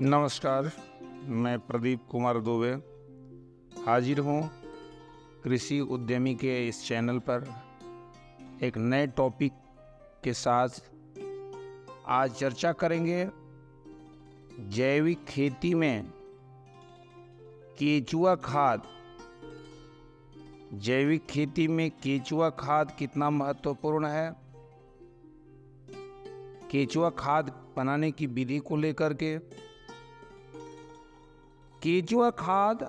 नमस्कार, मैं प्रदीप कुमार दुबे हाजिर हूँ कृषि उद्यमी के इस चैनल पर एक नए टॉपिक के साथ। आज चर्चा करेंगे जैविक खेती में केंचुआ खाद। जैविक खेती में केंचुआ खाद कितना महत्वपूर्ण है, केंचुआ खाद बनाने की विधि को लेकर के। केंचुआ खाद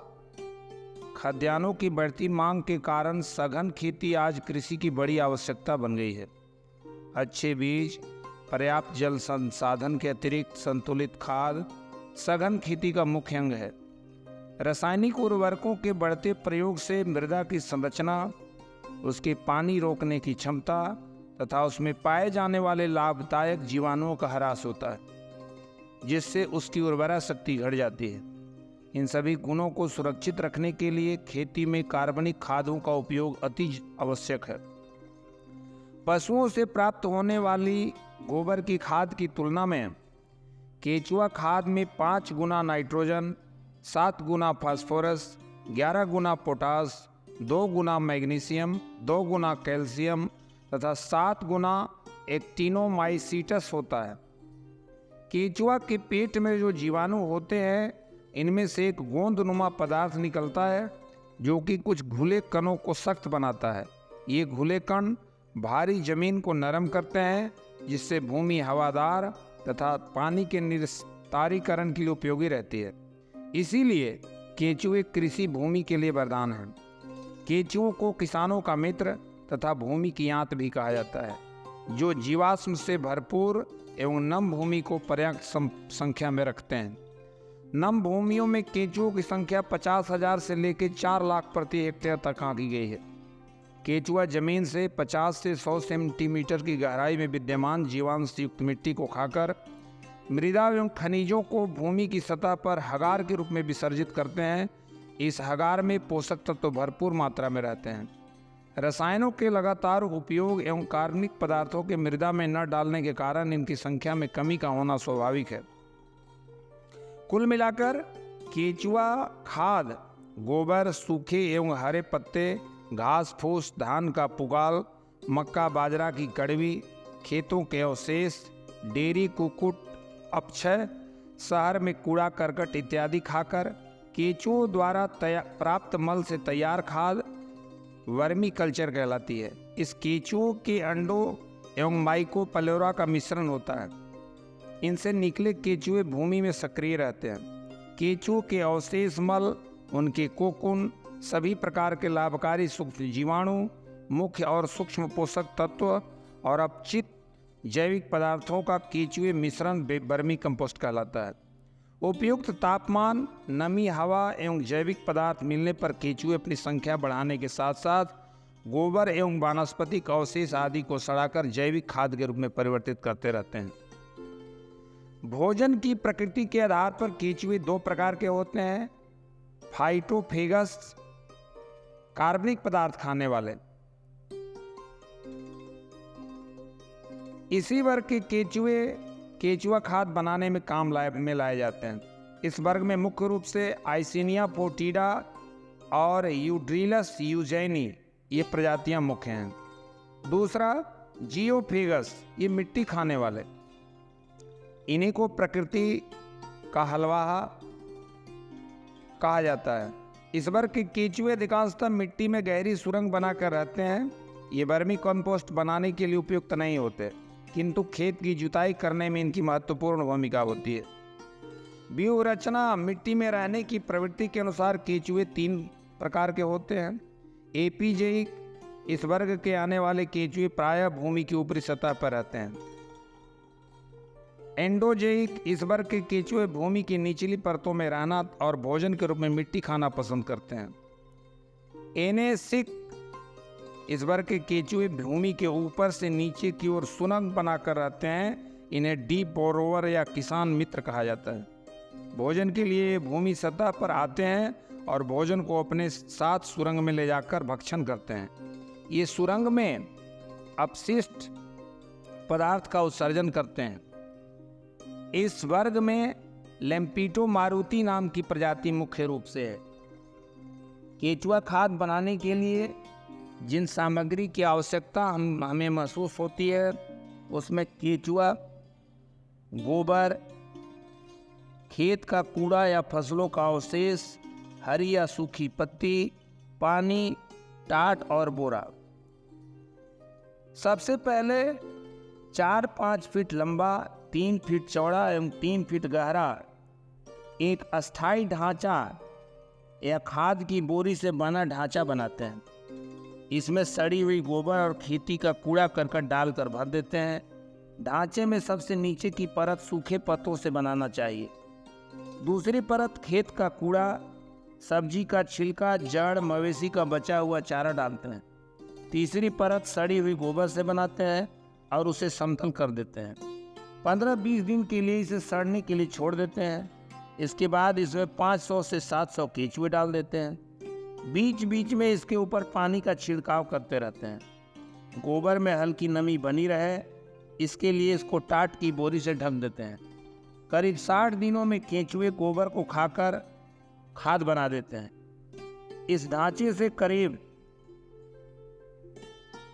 खाद्यान्नों की बढ़ती मांग के कारण सघन खेती आज कृषि की बड़ी आवश्यकता बन गई है। अच्छे बीज, पर्याप्त जल संसाधन के अतिरिक्त संतुलित खाद सघन खेती का मुख्य अंग है। रासायनिक उर्वरकों के बढ़ते प्रयोग से मृदा की संरचना, उसके पानी रोकने की क्षमता तथा उसमें पाए जाने वाले लाभदायक जीवाणुओं का ह्रास होता है, जिससे उसकी उर्वरा शक्ति घट जाती है। इन सभी गुणों को सुरक्षित रखने के लिए खेती में कार्बनिक खादों का उपयोग अति आवश्यक है। पशुओं से प्राप्त होने वाली गोबर की खाद की तुलना में केंचुआ खाद में 5 गुना नाइट्रोजन, 7 गुना फास्फोरस, 11 गुना पोटास, 2 गुना मैग्नीशियम, 2 गुना कैल्शियम तथा 7 गुना एक्टिनोमाइसीटस होता है। केंचुआ के पेट में जो जीवाणु होते हैं, इनमें से एक गोंदनुमा पदार्थ निकलता है जो कि कुछ घुले कणों को सख्त बनाता है। ये घुले कण भारी जमीन को नरम करते हैं, जिससे भूमि हवादार तथा पानी के निस्तारीकरण के लिए उपयोगी रहती है। इसीलिए केंचुए कृषि भूमि के लिए वरदान है। केंचुओं को किसानों का मित्र तथा भूमि की आंत भी कहा जाता है, जो जीवाश्म से भरपूर एवं नम भूमि को पर्याप्त संख्या में रखते हैं। नम भूमियों में केंचुओं की संख्या 50,000 से लेकर 4 लाख प्रति हेक्टेयर तक आंकी गई है। केंचुआ जमीन से 50 से 100 सेंटीमीटर की गहराई में विद्यमान जीवांश युक्त मिट्टी को खाकर मृदा एवं खनिजों को भूमि की सतह पर हगार के रूप में विसर्जित करते हैं। इस हगार में पोषक तत्व भरपूर मात्रा में रहते हैं। रसायनों के लगातार उपयोग एवं कार्बनिक पदार्थों के मृदा में न डालने के कारण इनकी संख्या में कमी का होना स्वाभाविक है। कुल मिलाकर केंचुआ खाद गोबर, सूखे एवं हरे पत्ते, घास फूस, धान का पुगाल, मक्का बाजरा की कड़वी, खेतों के अवशेष, डेयरी कुक्कुट अपक्षय, शहर में कूड़ा करकट इत्यादि खाकर केंचुओं द्वारा प्राप्त मल से तैयार खाद वर्मी कल्चर कहलाती है। इस केंचुओं के अंडों एवं माइकोप्लेरा का मिश्रण होता है। इनसे निकले केंचुए भूमि में सक्रिय रहते हैं। केंचुओं के अवशेष मल, उनके कोकुन, सभी प्रकार के लाभकारी सूक्ष्म जीवाणु, मुख्य और सूक्ष्म पोषक तत्व और अपचित जैविक पदार्थों का केंचुए मिश्रण वर्मी कंपोस्ट कहलाता है। उपयुक्त तापमान, नमी, हवा एवं जैविक पदार्थ मिलने पर केंचुए अपनी संख्या बढ़ाने के साथ साथ गोबर एवं वानस्पतिक अवशेष आदि को सड़ाकर जैविक खाद के रूप में परिवर्तित करते रहते हैं। भोजन की प्रकृति के आधार पर केंचुए 2 प्रकार के होते हैं। फाइटोफेगस, कार्बनिक पदार्थ खाने वाले। इसी वर्ग के केंचुए केंचुआ खाद बनाने में काम में लाए जाते हैं। इस वर्ग में मुख्य रूप से आइसिनिया फोर्टिडा और यूड्रिलस यूजेनी ये प्रजातियां मुख्य हैं। दूसरा जियोफेगस, ये मिट्टी खाने वाले। इन्हीं को प्रकृति का हलवाहा कहा जाता है। इस वर्ग के केंचुए अधिकांशतः मिट्टी में गहरी सुरंग बनाकर रहते हैं। ये वर्मी कंपोस्ट बनाने के लिए उपयुक्त नहीं होते, किंतु खेत की जुताई करने में इनकी महत्वपूर्ण भूमिका होती है। व्यूह रचना, मिट्टी में रहने की प्रवृत्ति के अनुसार केंचुए 3 प्रकार के होते हैं। एपीजेइक, इस वर्ग के आने वाले केंचुए प्रायः भूमि की ऊपरी सतह पर रहते हैं। एंडोजेइक, इस वर्ग के केंचुए भूमि की निचली परतों में रहना और भोजन के रूप में मिट्टी खाना पसंद करते हैं। एनेसिक, इस वर्ग के केंचुए भूमि के ऊपर से नीचे की ओर सुरंग बनाकर रहते हैं। इन्हें डीप बोरोवर या किसान मित्र कहा जाता है। भोजन के लिए भूमि सतह पर आते हैं और भोजन को अपने साथ सुरंग में ले जाकर भक्षण करते हैं। ये सुरंग में अपशिष्ट पदार्थ का उत्सर्जन करते हैं। इस वर्ग में लेम्पिटो मारुति नाम की प्रजाति मुख्य रूप से है। केचुआ खाद बनाने के लिए जिन सामग्री की आवश्यकता हमें महसूस होती है उसमें केचुआ, गोबर, खेत का कूड़ा या फसलों का अवशेष, हरी या सूखी पत्ती, पानी, टाट और बोरा। सबसे पहले 4-5 फीट लंबा, 3 फीट चौड़ा एवं 3 फीट गहरा एक अस्थायी ढांचा या खाद की बोरी से बना ढांचा बनाते हैं। इसमें सड़ी हुई गोबर और खेती का कूड़ा करकट डालकर भर देते हैं। ढांचे में सबसे नीचे की परत सूखे पत्तों से बनाना चाहिए। दूसरी परत खेत का कूड़ा, सब्जी का छिलका, जड़, मवेशी का बचा हुआ चारा डालते हैं। तीसरी परत सड़ी हुई गोबर से बनाते हैं और उसे समतल कर देते हैं। 15-20 दिन के लिए इसे सड़ने के लिए छोड़ देते हैं। इसके बाद इसमें 500 से 700 केचुए डाल देते हैं। बीच बीच में इसके ऊपर पानी का छिड़काव करते रहते हैं। गोबर में हल्की नमी बनी रहे इसके लिए इसको टाट की बोरी से ढक देते हैं। करीब 60 दिनों में केचुए गोबर को खाकर खाद बना देते हैं। इस ढांचे से करीब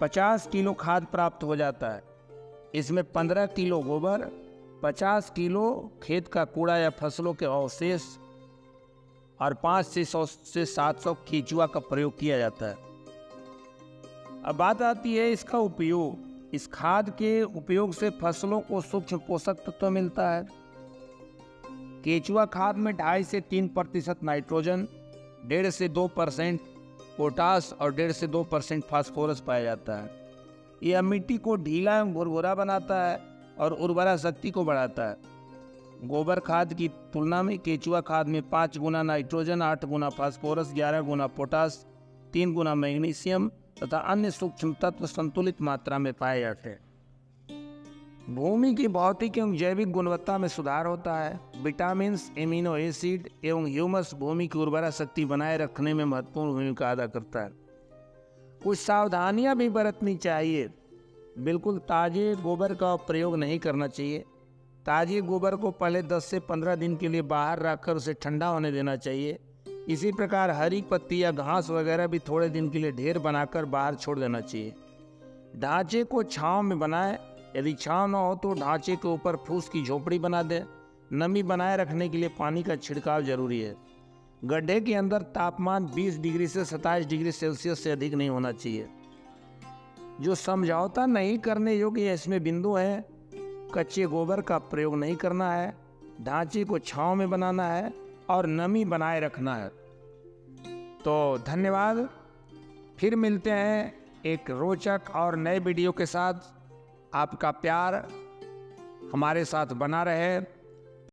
50 किलो खाद प्राप्त हो जाता है। इसमें 15 किलो गोबर, 50 किलो खेत का कूड़ा या फसलों के अवशेष और 500 से 700 केचुआ का प्रयोग किया जाता है। अब बात आती है इसका उपयोग। इस खाद के उपयोग से फसलों को सूक्ष्म पोषक तत्व मिलता है। केचुआ खाद में 2.5 से 3% नाइट्रोजन, 1.5 से 2% पोटास और 1.5 से 2% फास्फोरस पाया जाता है। यह मिट्टी को ढीला एवं भुरभुरा बनाता है और उर्वरा शक्ति को बढ़ाता है। गोबर खाद की तुलना में केचुआ खाद में 5 गुना नाइट्रोजन, 8 गुना फास्फोरस, 11 गुना पोटास, 3 गुना मैग्नीशियम तथा अन्य सूक्ष्म तत्व संतुलित मात्रा में पाए जाते हैं। भूमि की भौतिक एवं जैविक गुणवत्ता में सुधार होता है। विटामिन, एमिनो एसिड एवं ह्यूमस भूमि की उर्वरा शक्ति बनाए रखने में महत्वपूर्ण भूमिका अदा करता है। कुछ सावधानियां भी बरतनी चाहिए। बिल्कुल ताजे गोबर का प्रयोग नहीं करना चाहिए। ताजे गोबर को पहले 10 से 15 दिन के लिए बाहर रखकर उसे ठंडा होने देना चाहिए। इसी प्रकार हरी पत्ती या घास वगैरह भी थोड़े दिन के लिए ढेर बनाकर बाहर छोड़ देना चाहिए। ढांचे को छांव में बनाएं। यदि छांव न हो तो ढांचे के ऊपर फूस की झोपड़ी बना दें। नमी बनाए रखने के लिए पानी का छिड़काव जरूरी है। गड्ढे के अंदर तापमान 20 डिग्री से 27 डिग्री सेल्सियस से अधिक नहीं होना चाहिए। जो समझौता नहीं करने योग्य इसमें बिंदु है, कच्चे गोबर का प्रयोग नहीं करना है, ढांचे को छांव में बनाना है और नमी बनाए रखना है। तो धन्यवाद। फिर मिलते हैं एक रोचक और नए वीडियो के साथ। आपका प्यार हमारे साथ बना रहे।